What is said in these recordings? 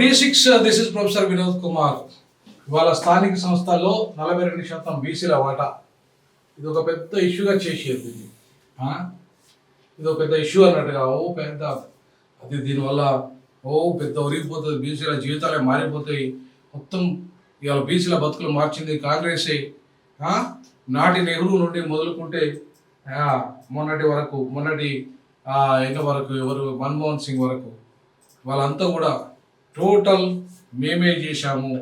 D6. This is professor Vinod Kumar. ఇవాళ స్థానిక సంస్థల్లో 42% బీసీల వాటా. ఇది ఒక పెద్ద ఇష్యూగా చేసేది. ఇది ఒక పెద్ద ఇష్యూ అన్నట్టుగా పెద్ద అది దీనివల్ల పెద్ద ఒరిగిపోతుంది, బీసీల జీవితాలే మారిపోతాయి. మొత్తం ఇవాళ బీసీల బతుకులు మార్చింది కాంగ్రెసే. నాటి నెహ్రూ నుండి మొదలుకుంటే మొన్నటి వరకు ఎవరు మన్మోహన్ సింగ్ వరకు వాళ్ళంతా కూడా టోటల్ మేమే చేశాము,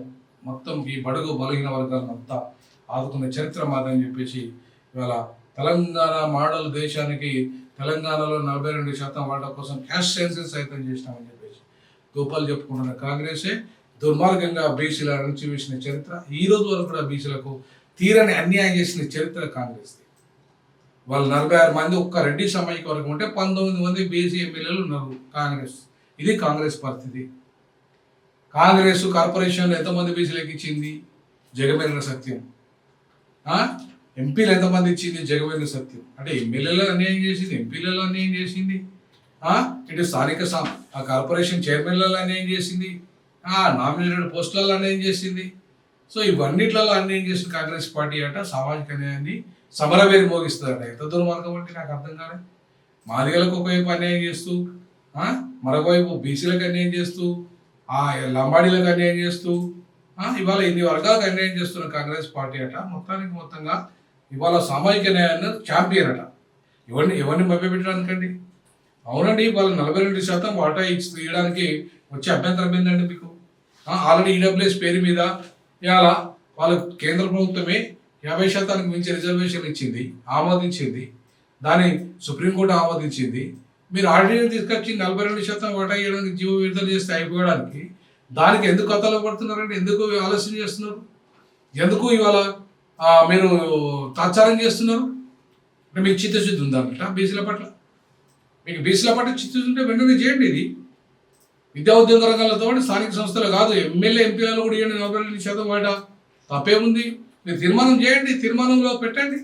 మొత్తం ఈ బడుగు బలహీన వర్గాలను అంతా ఆదుకునే చరిత్ర మాదని చెప్పేసి ఇవాళ తెలంగాణ మోడల్ దేశానికి తెలంగాణలో 42% వాటా కోసం క్యాష్ సెన్సెస్ సైతం చేసినామని చెప్పేసి గోపాల్ చెప్పుకుంటున్న కాంగ్రెసే దుర్మార్గంగా బీసీల నుంచి వేసిన చరిత్ర. ఈ రోజు వరకు కూడా బీసీలకు తీరని అన్యాయం చేసిన చరిత్ర కాంగ్రెస్ది. వాళ్ళు 46 మంది ఒక్క రెడ్డి సమాజం వరకు ఉంటే 19 మంది బీసీ ఎమ్మెల్యేలు ఉన్నారు కాంగ్రెస్. ఇది కాంగ్రెస్ పరిస్థితి. కాంగ్రెస్ కార్పొరేషన్ ఎంతమంది బీసీలకు ఇచ్చింది? జగమెరిగిన సత్యం. ఎంపీలు ఎంతమంది ఇచ్చింది? జగమెరిగిన సత్యం. అంటే ఎమ్మెల్యేలు అన్యాయం చేసింది, ఎంపీలలో అన్యాయం చేసింది, ఇటు స్థానిక కార్పొరేషన్ చైర్మన్లలో అన్యాయం చేసింది, నామినేటెడ్ పోస్టులలో అన్యాయం చేసింది. సో ఇవన్నిట్లలో అన్యాయం చేసిన కాంగ్రెస్ పార్టీ అట సామాజిక న్యాయాన్ని సమరవేరి మోగిస్తుందట. ఎంత దుర్మార్గం అంటే నాకు అర్థం కాలేదు. మాదిగలకు ఒకవైపు అన్యాయం చేస్తూ, మరొకవైపు బీసీలకు అన్యాయం చేస్తూ, లంబాడీలకు అన్యాయం చేస్తూ, ఇవాళ ఇన్ని వర్గాలకు అన్యాయం చేస్తున్న కాంగ్రెస్ పార్టీ అట మొత్తంగా ఇవాళ సామాజిక న్యాయాన్ని ఛాంపియన్ అట. ఎవరిని మభ్యపెట్టడానికండి? అవునండి, ఇవాళ 42% వాటా ఇవ్వడానికి వచ్చే అభ్యంతరం ఏంటండి మీకు? ఆల్రెడీ ఈడబ్ల్యూఎస్ పేరు మీద ఇవాళ వాళ్ళ కేంద్ర ప్రభుత్వమే 50% మించి రిజర్వేషన్ ఇచ్చింది, ఆమోదించింది. దాన్ని సుప్రీంకోర్టు ఆమోదించింది. మీరు ఆర్డినెన్స్ తీసుకొచ్చి 42% వాటా ఇవ్వడానికి జీవో విడుదల చేస్తే అయిపోవడానికి దానికి ఎందుకు కథలో పడుతున్నారంటే ఎందుకు ఆలస్యం చేస్తున్నారు? ఎందుకు ఇవాళ మీరు తాత్సారం చేస్తున్నారు? అంటే మీకు చిత్తశుద్ధి ఉందన్నట బీసీల పట్ల. మీకు బీసీల పట్ల చిత్తశుద్ధి ఉంటే వెంటనే చేయండి. ఇది విద్యా ఉద్యోగ రంగాలతో స్థానిక సంస్థలు కాదు, ఎమ్మెల్యే ఎంపీలలో కూడా ఇవ్వండి 42% వాటా. తప్పేముంది? మీరు తీర్మానం చేయండి, తీర్మానంలో పెట్టండి.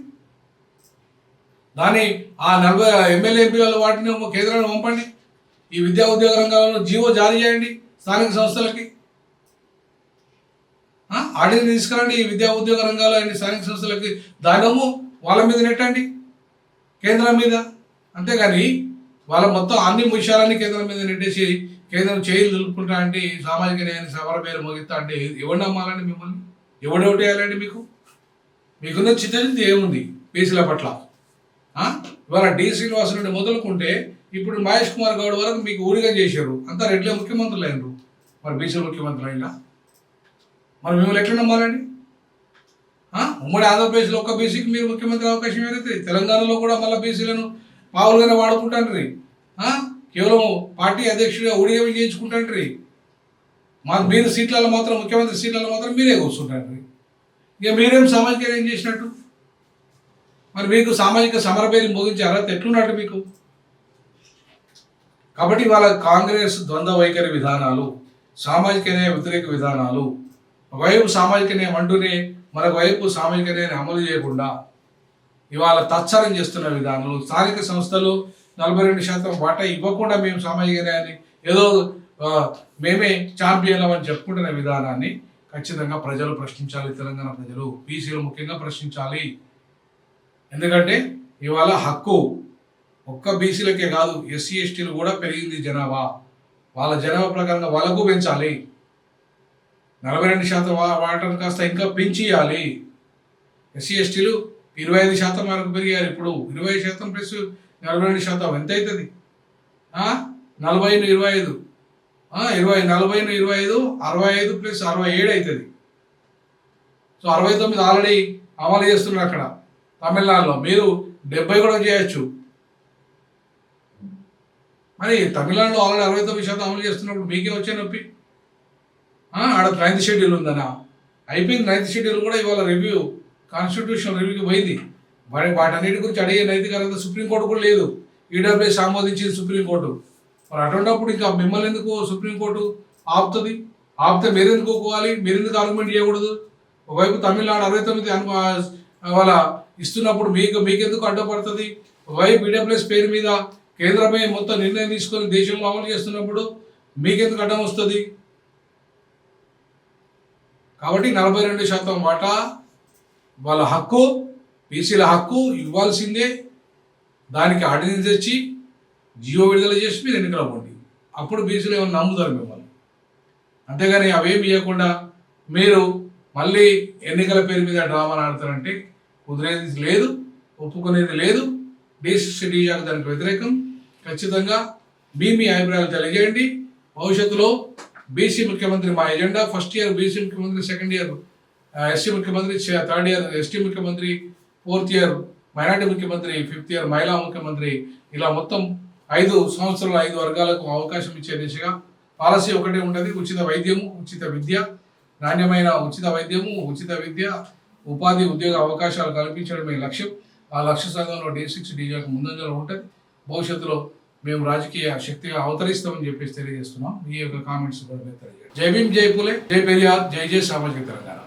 దాన్ని ఆ 40 ఎమ్మెల్యే ఎంపీల వాటిని కేంద్రాన్ని పంపండి. ఈ విద్యా ఉద్యోగ రంగాలలో జీవో జారీ చేయండి స్థానిక సంస్థలకి. ఆర్డినెన్స్ తీసుకురండి ఈ విద్యా ఉద్యోగ రంగాలు అండి స్థానిక సంస్థలకి. దానిమో వాళ్ళ మీద నెట్టండి, కేంద్రం మీద. అంతేగాని వాళ్ళ మొత్తం అన్ని విషయాలన్నీ కేంద్రం మీద నెట్టేసి కేంద్రం చేయిలు దులుపుకుంటా అంటే సామాజిక న్యాయాన్ని సవర పేరు మోగిస్తా అంటే ఎవరు నమ్మాలండి మిమ్మల్ని? ఎవడు ఒకటి వేయాలండి? మీకున్న చిత్తశుద్ధి ఏముంది బీసీల పట్ల? ఇవాళ డి శ్రీనివాస్ నుండి మొదలుకుంటే ఇప్పుడు మహేష్ కుమార్ గౌడ్ వరకు మీకు ఊరిగా చేశారు. అంతా రెడ్లే ముఖ్యమంత్రులు అయినరు. మరి బీసీల ముఖ్యమంత్రులు అయినా మరి మిమ్మల్ని ఎట్లా నమ్మాలండి? ఉమ్మడి ఆంధ్రప్రదేశ్లో ఒక్క బీసీకి మీరు ముఖ్యమంత్రి అవకాశం ఏదైతే, తెలంగాణలో కూడా మళ్ళీ బీసీలను పావులుగానే వాడుకుంటాండ్రి. కేవలం పార్టీ అధ్యక్షుడిగా ఊడిగా చేయించుకుంటాండ్రి. మీరు సీట్లలో మాత్రం ముఖ్యమంత్రి సీట్లలో మాత్రం మీరే కూర్చుంటాండ్రి. ఇక మీరేం సామాజిక ఏం చేసినట్టు? మరి మీకు సామాజిక సమరభేరి మోగించే అర్హత ఎట్లున్నట్టు మీకు? కాబట్టి వాళ్ళ కాంగ్రెస్ ద్వంద్వ వైఖరి విధానాలు, సామాజిక న్యాయ వ్యతిరేక విధానాలు, ఒకవైపు సామాజిక న్యాయం అంటూనే మరొక వైపు సామాజిక న్యాయాన్ని అమలు చేయకుండా ఇవాళ తత్సరం చేస్తున్న విధానాలు, స్థానిక సంస్థలు 42% వాటా ఇవ్వకుండా మేము సామాజిక న్యాయాన్ని ఏదో మేమే ఛాంపియన్లం అని చెప్పుకుంటున్న విధానాన్ని ఖచ్చితంగా ప్రజలు ప్రశ్నించాలి. తెలంగాణ ప్రజలు, బీసీలు ముఖ్యంగా ప్రశ్నించాలి. ఎందుకంటే ఇవాళ హక్కు ఒక్క బీసీలకే కాదు, ఎస్సీ ఎస్టీలు కూడా పెరిగింది జనాభా. వాళ్ళ జనాభా ప్రకారంగా వాళ్ళకు పెంచాలి. 42% వాటాను కాస్త ఇంకా పెంచియాలి. ఎస్సీ ఎస్టీలు 25% వరకు పెరిగారు. ఇప్పుడు 20% ప్లస్ 42% ఎంత అవుతుంది? 40-25 40-25 65 ప్లస్ 67 అవుతుంది. సో 69 ఆల్రెడీ అమలు చేస్తున్నారు అక్కడ తమిళనాడులో. మీరు 70 కూడా చేయొచ్చు. మరి తమిళనాడులో ఆల్రెడీ 69% అమలు చేస్తున్నప్పుడు మీకే వచ్చే నొప్పి? ఆడ 9th షెడ్యూల్ ఉందనా? అయిపోయింది 9th షెడ్యూల్ కూడా. ఇవాళ రివ్యూ, కాన్స్టిట్యూషన్ రివ్యూకి పోయింది. వాటన్నిటి గురించి అడిగే నైతిక అర్హత సుప్రీంకోర్టు కూడా లేదు. ఈడబ్ల్యూఎస్ ఆమోదించింది సుప్రీంకోర్టు. మరి అటువంటిప్పుడు ఇంకా మిమ్మల్ని ఎందుకు సుప్రీంకోర్టు ఆపుతుంది? ఆపితే మీరెందుకు ఒప్పుకోవాలి? మీరెందుకు ఆర్గ్యుమెంట్ చేయకూడదు? ఒకవైపు తమిళనాడు 69 వాళ్ళ ఇస్తున్నప్పుడు మీకెందుకు అడ్డపడుతుంది? ఒకవైపు ఈడబ్ల్యూఎస్ పేరు మీద కేంద్రమే మొత్తం నిర్ణయం తీసుకొని దేశంలో అమలు చేస్తున్నప్పుడు మీకెందుకు అడ్డం వస్తుంది? కాబట్టి 42% వాటా వాళ్ళ హక్కు, బీసీల హక్కు ఇవ్వాల్సిందే. దానికి ఆర్డినెన్స్ తెచ్చి జియో విడుదల చేసి మీరు ఎన్నికల పోండి. అప్పుడు బీసీలు ఏమైనా నమ్ముతారు మిమ్మల్ని. అంతేగాని అవేమి ఇవ్వకుండా మీరు మళ్ళీ ఎన్నికల పేరు మీద డ్రామాలు ఆడతారంటే కుదిరేది లేదు, ఒప్పుకునేది లేదు. బీసీ డీజాకు దానికి వ్యతిరేకం. ఖచ్చితంగా మీ అభిప్రాయాలు తెలియజేయండి. భవిష్యత్తులో బీసీ ముఖ్యమంత్రి మా ఎజెండా. ఫస్ట్ ఇయర్ బీసీ ముఖ్యమంత్రి, సెకండ్ ఇయర్ ఎస్టీ ముఖ్యమంత్రి, థర్డ్ ఇయర్ ఎస్టీ ముఖ్యమంత్రి, ఫోర్త్ ఇయర్ మైనార్టీ ముఖ్యమంత్రి, ఫిఫ్త్ ఇయర్ మహిళా ముఖ్యమంత్రి. ఇలా మొత్తం 5 సంవత్సరాలు 5 వర్గాలకు అవకాశం ఇచ్చే దిశగా పాలసీ ఒకటే ఉంటుంది. ఉచిత వైద్యము, ఉచిత విద్య, నాణ్యమైన ఉచిత వైద్యము, ఉచిత విద్య, ఉపాధి, ఉద్యోగ అవకాశాలు కల్పించడమే లక్ష్యం. ఆ లక్ష్య సాధనలో D6 డీజాకు ముందంజలో ఉంటుంది. భవిష్యత్తులో మేము రాజకీయ శక్తిగా అవతరిస్తామని చెప్పేసి తెలియజేస్తున్నాం. మీ యొక్క కామెంట్స్ కూడా తెలియజేయండి. జై భీమ్, జై పూలే, జై పెరియార్, జై జై సామాజిక తెలంగాణ.